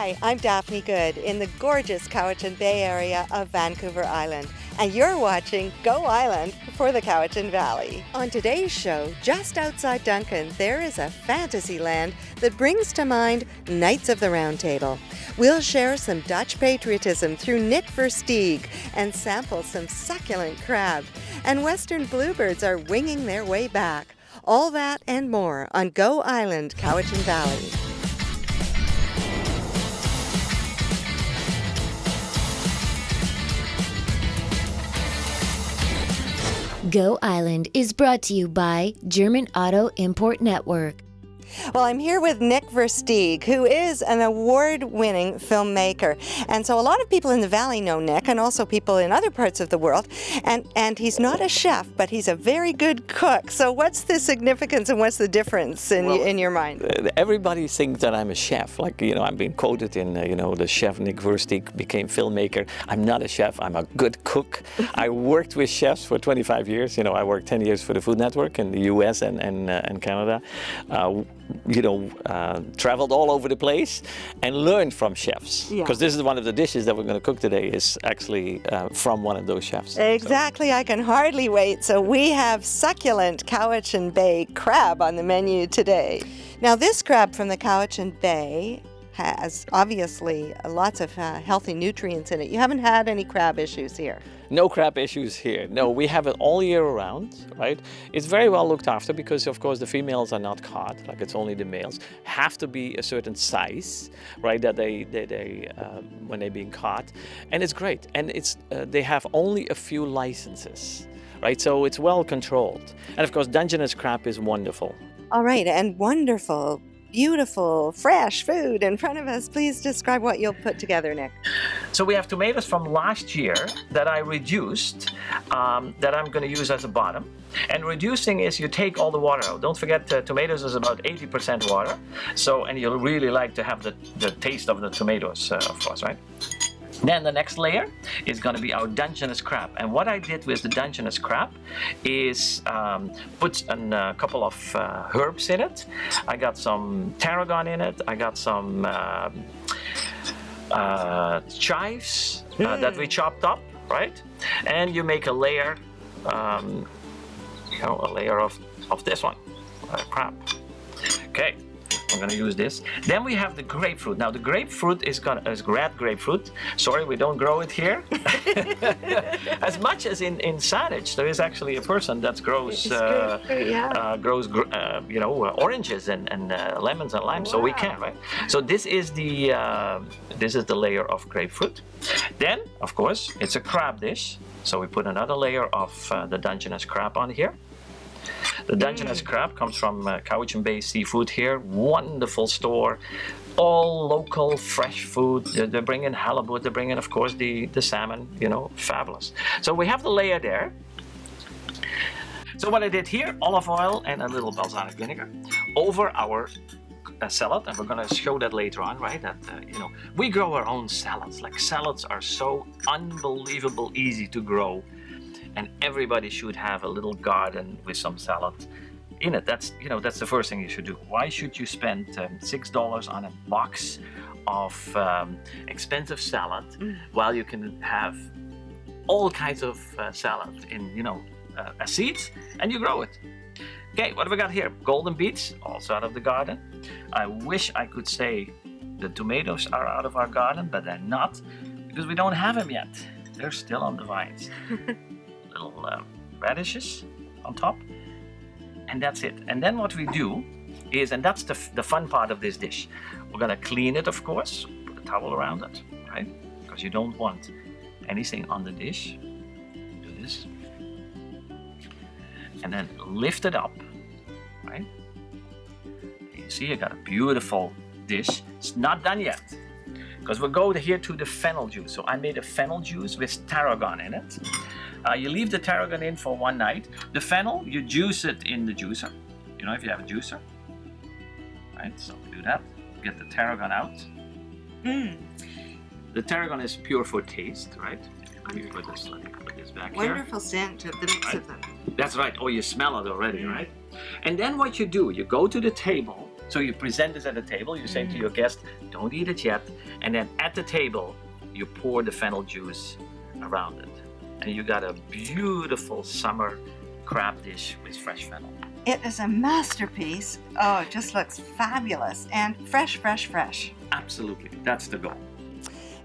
Hi, I'm Daphne Goode in the gorgeous Cowichan Bay area of Vancouver Island, and you're watching Go Island for the Cowichan Valley. On today's show, just outside Duncan, there is a fantasy land that brings to mind Knights of the Round Table. We'll share some Dutch patriotism through Nick Versteeg and sample some succulent crab. And western bluebirds are winging their way back. All that and more on Go Island, Cowichan Valley. Go Island is brought to you by German Auto Import Network. Well, I'm here with Nick Versteeg, who is an award-winning filmmaker. And so a lot of people in the Valley know Nick, and also people in other parts of the world. And he's not a chef, but he's a very good cook. So what's the significance and what's the difference in your mind? Everybody thinks that I'm a chef. Like, I'm being quoted in, the chef Nick Versteeg became filmmaker. I'm not a chef. I'm a good cook. I worked with chefs for 25 years. I worked 10 years for the Food Network in the US and Canada. Traveled all over the place and learned from chefs. Because this is one of the dishes that we're going to cook today is actually from one of those chefs. Exactly. I can hardly wait. So we have succulent Cowichan Bay crab on the menu today. Now this crab from the Cowichan Bay has obviously lots of healthy nutrients in it. You haven't had any crab issues here. No crab issues here. No, we have it all year around, right? It's very well looked after because, of course, the females are not caught. Like it's only the males have to be a certain size, right? That they when they're being caught, and it's great. And they have only a few licenses, right? So it's well controlled. And of course, Dungeness crab is wonderful. All right, and wonderful. Beautiful, fresh food in front of us. Please describe what you'll put together, Nick. So we have tomatoes from last year that I reduced, that I'm going to use as a bottom. And reducing is you take all the water out. Don't forget tomatoes is about 80% water. And you'll really like to have the taste of the tomatoes, of course, right? Then the next layer is going to be our Dungeness crab. And what I did with the Dungeness crab is put a couple of herbs in it. I got some tarragon in it. I got some chives that we chopped up, right? And you make a layer, a layer of this one, crab. Okay. I'm going to use this. Then we have the grapefruit. Now the grapefruit is red grapefruit. Sorry, we don't grow it here. As much as in Saanich, there is actually a person that grows oranges and lemons and limes. Wow. So we can, right? So this is the layer of grapefruit. Then, of course, it's a crab dish. So we put another layer of the Dungeness crab on here. The Dungeness crab comes from Cowichan Bay Seafood here. Wonderful store. All local, fresh food. They bring in halibut. They bring in, of course, the salmon. Fabulous. So we have the layer there. So what I did here, olive oil and a little balsamic vinegar over our salad. And we're going to show that later on, right? That, we grow our own salads. Like salads are so unbelievable easy to grow. And everybody should have a little garden with some salad in it. That's the first thing you should do. Why should you spend $6 on a box of expensive salad while you can have all kinds of salad in seeds and you grow it? Okay, what have we got here? Golden beets, also out of the garden. I wish I could say the tomatoes are out of our garden, but they're not because we don't have them yet. They're still on the vines. Little radishes on top, and that's it. And then what we do is, and that's the fun part of this dish, we're gonna clean it, of course, put a towel around it, right? Because you don't want anything on the dish. Do this, and then lift it up, right? You see, you got a beautiful dish. It's not done yet, because we'll go here to the fennel juice. So I made a fennel juice with tarragon in it. You leave the tarragon in for one night. The fennel, you juice it in the juicer. If you have a juicer. Right, so do that. Get the tarragon out. The tarragon is pure for taste, right? Let me put this back here. Wonderful scent of the mix of them. That's right. Oh, you smell it already, right? And then what you do, you go to the table So you present this at the table, you say to your guest, don't eat it yet. And then at the table, you pour the fennel juice around it. And you got a beautiful summer crab dish with fresh fennel. It is a masterpiece. Oh, it just looks fabulous and fresh, fresh, fresh. Absolutely, that's the goal.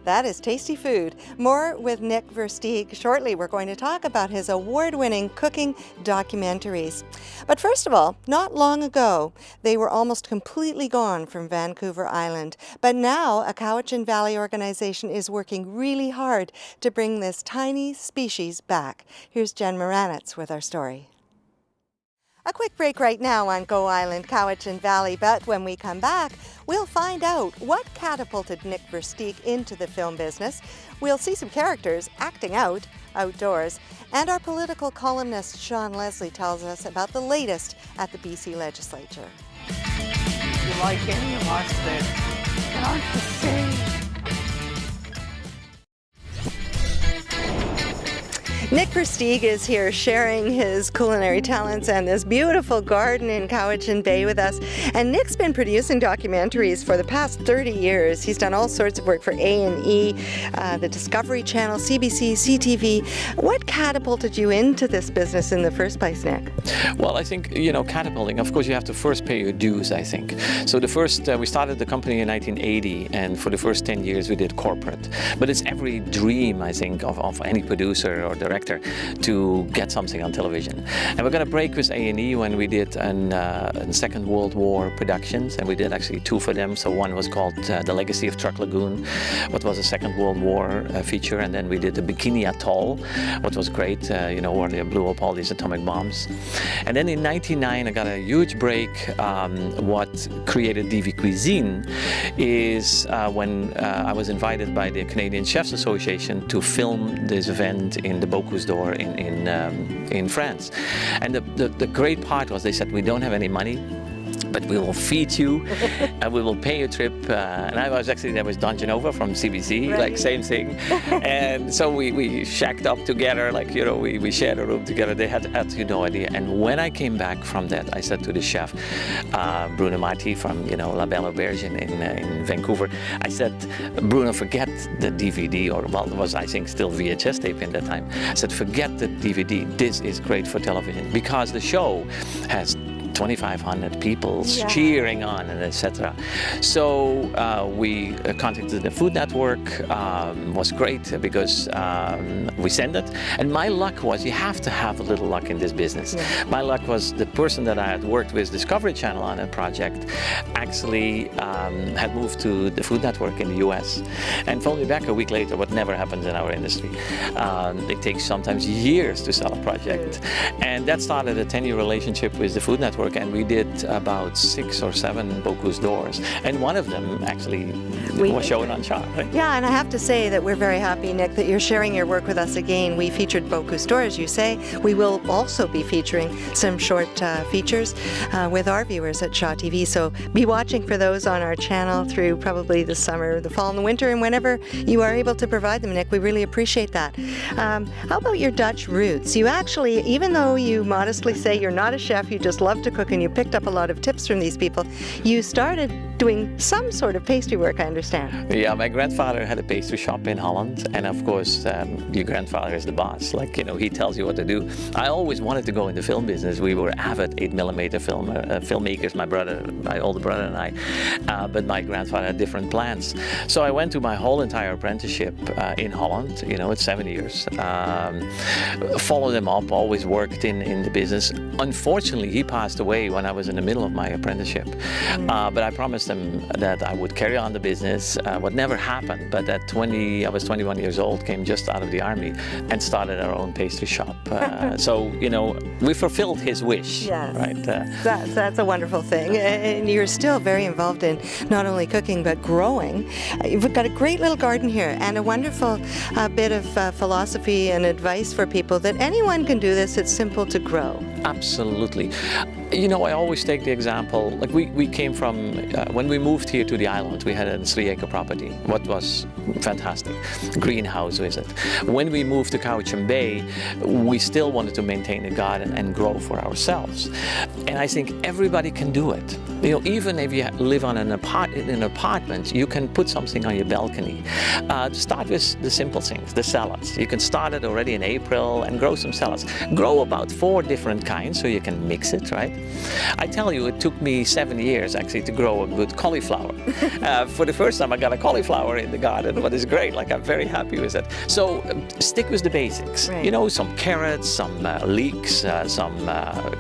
That is tasty food. More with Nick Versteeg shortly. We're going to talk about his award-winning cooking documentaries. But first of all, not long ago, they were almost completely gone from Vancouver Island. But now a Cowichan Valley organization is working really hard to bring this tiny species back. Here's Jen Moranitz with our story. A quick break right now on Go Island, Cowichan Valley, but when we come back, we'll find out what catapulted Nick Versteeg into the film business. We'll see some characters acting out outdoors, and our political columnist Sean Leslie tells us about the latest at the BC Legislature. You like any of us that aren't the same. Nick Versteeg is here sharing his culinary talents and this beautiful garden in Cowichan Bay with us. And Nick's been producing documentaries for the past 30 years. He's done all sorts of work for A&E, the Discovery Channel, CBC, CTV. What catapulted you into this business in the first place, Nick? Well, I think, catapulting, of course, you have to first pay your dues, I think. So the first, we started the company in 1980, and for the first 10 years we did corporate. But it's every dream, I think, of any producer or director to get something on television. And we're going to break with A&E when we did a Second World War productions, and we did actually two for them. So one was called The Legacy of Truck Lagoon, what was a Second World War feature, and then we did the Bikini Atoll, what was great, where they blew up all these atomic bombs. And then in 1999 I got a huge break. What created DV Cuisine is when I was invited by the Canadian Chefs Association to film this event in the Bocuse d'Or in France. And the great part was they said, we don't have any money, but we will feed you and we will pay your trip. And I was actually there with Duncan over from CBC, right. Like same thing. And so we shacked up together, we shared a room together. They had no idea. And when I came back from that, I said to the chef, Bruno Marti from La Belle Auberge in Vancouver, I said, Bruno, forget the DVD, it was I think still VHS tape in that time. I said, forget the DVD. This is great for television because the show has 2,500 people cheering on, and etc. So we contacted the Food Network. Was great because we sent it. And my luck was, you have to have a little luck in this business. Yeah. My luck was the person that I had worked with Discovery Channel on a project actually had moved to the Food Network in the US and phoned me back a week later, what never happens in our industry. It takes sometimes years to sell a project. And that started a 10-year relationship with the Food Network. And we did about 6 or 7 Bocuse d'Ors, and one of them actually was shown on Shaw. Right? Yeah, and I have to say that we're very happy, Nick, that you're sharing your work with us again. We featured Bocuse d'Or, as you say. We will also be featuring some short features with our viewers at Shaw TV, so be watching for those on our channel through probably the summer, the fall and the winter, and whenever you are able to provide them, Nick. We really appreciate that. How about your Dutch roots? You actually, even though you modestly say you're not a chef, you just love to cook and you picked up a lot of tips from these people, you started doing some sort of pastry work, I understand. Yeah, my grandfather had a pastry shop in Holland, and of course your grandfather is the boss. He tells you what to do. I always wanted to go in the film business. We were avid 8mm filmmakers, my older brother and I, but my grandfather had different plans. So I went to my whole entire apprenticeship in Holland, it's 7 years. Followed him up, always worked in the business. Unfortunately, he passed away when I was in the middle of my apprenticeship. But I promised him that I would carry on the business. What never happened, but at I was 21 years old, came just out of the army and started our own pastry shop. So, we fulfilled his wish. Yes. Right? That's a wonderful thing. And you're still very involved in not only cooking, but growing. You've got a great little garden here and a wonderful bit of philosophy and advice for people that anyone can do this. It's simple to grow. Absolutely. You know, I always take the example, like we came from, when we moved here to the island, we had a 3-acre property, what was fantastic. Greenhouse visit. When we moved to Cowichan Bay, we still wanted to maintain a garden and grow for ourselves. And I think everybody can do it. You know, even if you live on in an apartment, you can put something on your balcony. Start with the simple things, the salads. You can start it already in April and grow some salads. Grow about 4 different kinds so you can mix it, right? I tell you, it took me 7 years actually to grow a good cauliflower. For the first time I got a cauliflower in the garden, but it's great, like I'm very happy with it. So stick with the basics. Right. You know, some carrots, some leeks, some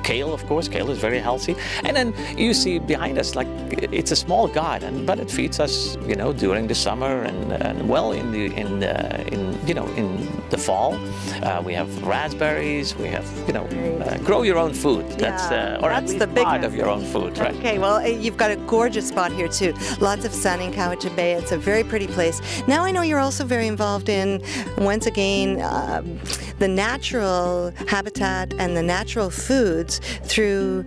kale, of course. Kale is very healthy. And then you see behind us, like, it's a small garden, but it feeds us, you know, during the summer and well in the fall. We have raspberries. We have, you know, grow your own food. That's or at least the big part of your own food, right? Okay, well, you've got a gorgeous spot here too. Lots of sun in Cowichan Bay. It's a very pretty place. Now I know you're also very involved in, once again, the natural habitat and the natural foods through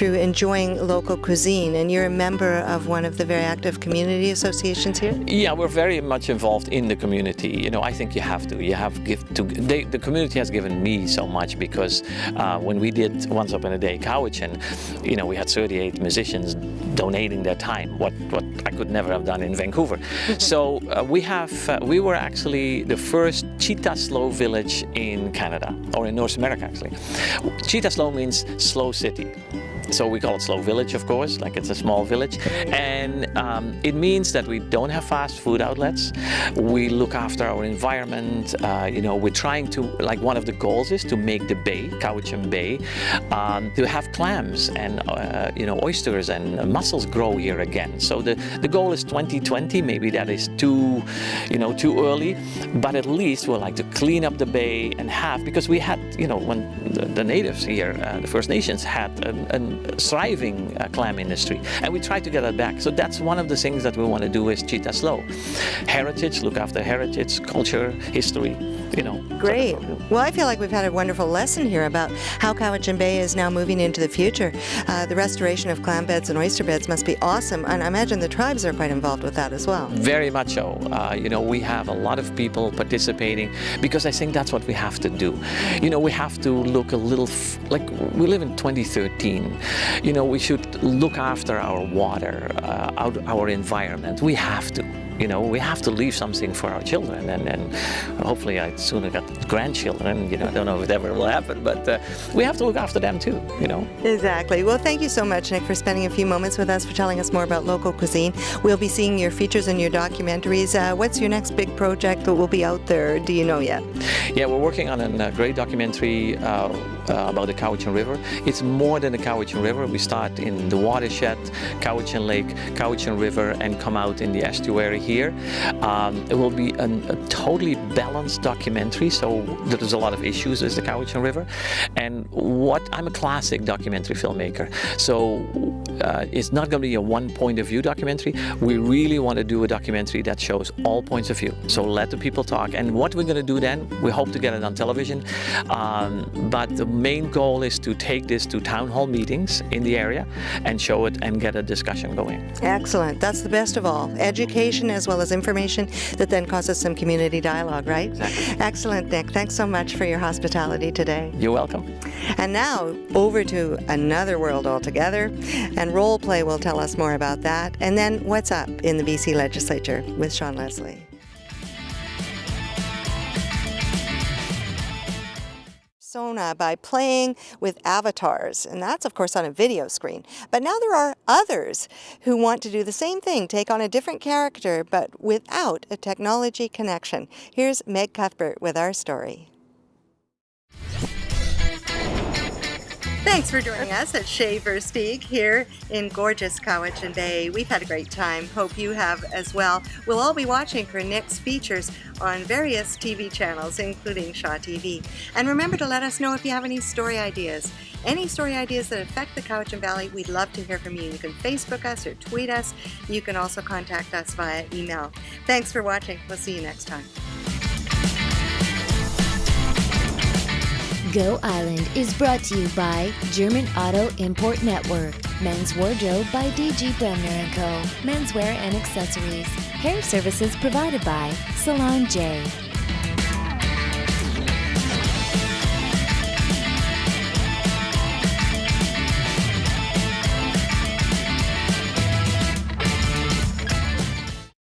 enjoying local cuisine. And you're a member of one of the very active community associations here? Yeah, we're very much involved in the community. You know, I think you have to. You have the community has given me so much because when we did Once Upon a Day Cowichan, you know, we had 38 musicians donating their time, what I could never have done in Vancouver. So we were actually the first cheetah slow village in Canada, or in North America actually. Cheetah slow means slow city. So we call it Slow Village, of course, like it's a small village. And it means that we don't have fast food outlets. We look after our environment. You know, we're trying to, like, one of the goals is to make the bay, Cowichan Bay, to have clams and, you know, oysters and mussels grow here again. So the goal is 2020. Maybe that is too early, but at least we'd like to clean up the bay and have, because we had, you know, when the natives here, the First Nations had a thriving clam industry, and we try to get that back. So that's one of the things that we want to do is Cheetah Slow. Heritage, look after heritage, culture, history, you know. Great. Well, I feel like we've had a wonderful lesson here about how Cowichan Bay is now moving into the future. The restoration of clam beds and oyster beds must be awesome, and I imagine the tribes are quite involved with that as well. Very much so. You know, we have a lot of people participating because I think that's what we have to do. You know, we have to look a little, like we live in 2013. You know, we should look after our water, our environment. We have to. You know, we have to leave something for our children, and hopefully I sooner got grandchildren. You know, I don't know if it ever will happen, but we have to look after them too, you know. Exactly. Well, thank you so much, Nick, for spending a few moments with us, for telling us more about local cuisine. We'll be seeing your features and your documentaries. What's your next big project that will be out there? Do you know yet? Yeah, we're working on a great documentary about the Cowichan River. It's more than the Cowichan River. We start in the watershed, Cowichan Lake, Cowichan River, and come out in the estuary here. It will be a totally balanced documentary, so there's a lot of issues with the Cowichan River. And I'm a classic documentary filmmaker, so it's not going to be a one point of view documentary. We really want to do a documentary that shows all points of view. So let the people talk. And what we're going to do then, we hope to get it on television. But the main goal is to take this to town hall meetings in the area and show it and get a discussion going. Excellent. That's the best of all. Education as well as information that then causes some community dialogue, right? Exactly. Excellent, Nick. Thanks so much for your hospitality today. You're welcome. And now over to another world altogether, and Role Play will tell us more about that. And then what's up in the BC Legislature with Sean Leslie. Persona by playing with avatars, and that's of course on a video screen. But now there are others who want to do the same thing, take on a different character but without a technology connection. Here's Meg Cuthbert with our story. Thanks for joining us at Nick Versteeg here in gorgeous Cowichan Bay. We've had a great time. Hope you have as well. We'll all be watching for Nick's features on various TV channels, including Shaw TV. And remember to let us know if you have any story ideas. Any story ideas that affect the Cowichan Valley, we'd love to hear from you. You can Facebook us or tweet us. You can also contact us via email. Thanks for watching. We'll see you next time. Go Island is brought to you by German Auto Import Network. Men's Wardrobe by DG Bremner & Co. Menswear and accessories. Hair services provided by Salon J.